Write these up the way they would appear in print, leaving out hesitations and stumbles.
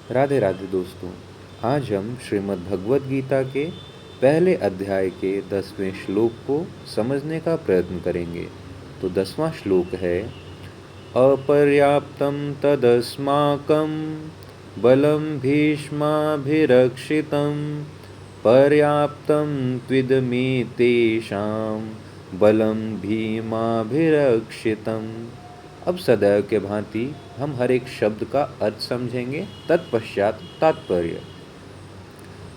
राधे राधे दोस्तों, आज हम श्रीमद् भगवद गीता के पहले अध्याय के 10वें श्लोक को समझने का प्रयत्न करेंगे। तो 10वां श्लोक है, अपर्याप्तं तदस्माकं बलं भीष्माभिरक्षितं पर्याप्तं त्विदमेतेषां बलं भीमाभिरक्षितम्। अब सदैव के भांति हम हर एक शब्द का अर्थ समझेंगे, तत्पश्चात तात्पर्य।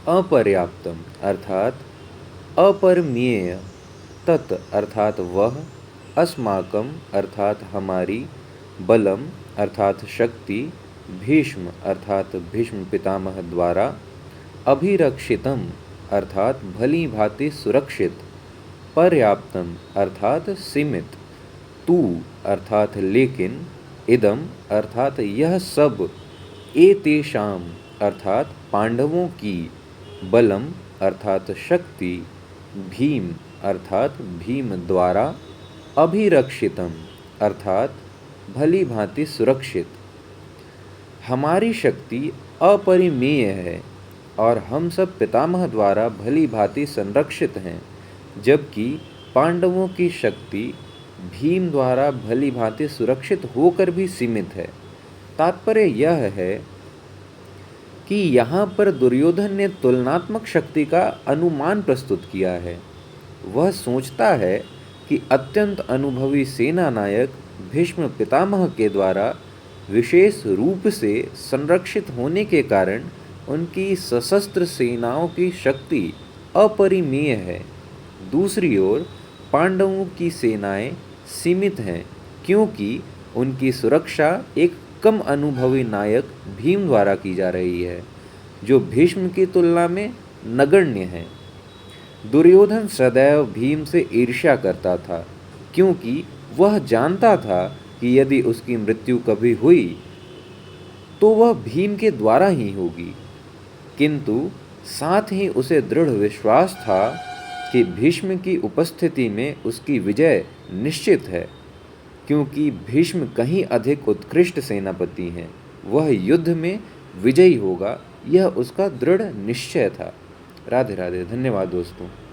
अपर्याप्तम अर्थात अपरिमेय, तत् अर्थात वह, अस्माकम अर्थात हमारी, बलम अर्थात शक्ति, भीष्म अर्थात भीष्म पितामह द्वारा, अभिरक्षितम अर्थात भली भांति सुरक्षित, पर्याप्तम अर्थात सीमित, तू अर्थात लेकिन, इदम अर्थात यह सब, एतेषाम अर्थात पांडवों की, बलम अर्थात शक्ति, भीम अर्थात भीम द्वारा, अभिरक्षितम अर्थात भली भांति सुरक्षित। हमारी शक्ति अपरिमेय है और हम सब पितामह द्वारा भली भांति संरक्षित हैं, जबकि पांडवों की शक्ति भीम द्वारा भली भांति सुरक्षित होकर भी सीमित है। तात्पर्य यह है कि यहाँ पर दुर्योधन ने तुलनात्मक शक्ति का अनुमान प्रस्तुत किया है। वह सोचता है कि अत्यंत अनुभवी सेना नायक भीष्म पितामह के द्वारा विशेष रूप से संरक्षित होने के कारण उनकी सशस्त्र सेनाओं की शक्ति अपरिमेय है। दूसरी ओर पांडवों की सेनाएं सीमित हैं, क्योंकि उनकी सुरक्षा एक कम अनुभवी नायक भीम द्वारा की जा रही है, जो भीष्म की तुलना में नगण्य है। दुर्योधन सदैव भीम से ईर्ष्या करता था, क्योंकि वह जानता था कि यदि उसकी मृत्यु कभी हुई तो वह भीम के द्वारा ही होगी, किंतु साथ ही उसे दृढ़ विश्वास था कि भीष्म की उपस्थिति में उसकी विजय निश्चित है, क्योंकि भीष्म कहीं अधिक उत्कृष्ट सेनापति हैं। वह युद्ध में विजयी होगा, यह उसका दृढ़ निश्चय था। राधे राधे। धन्यवाद दोस्तों।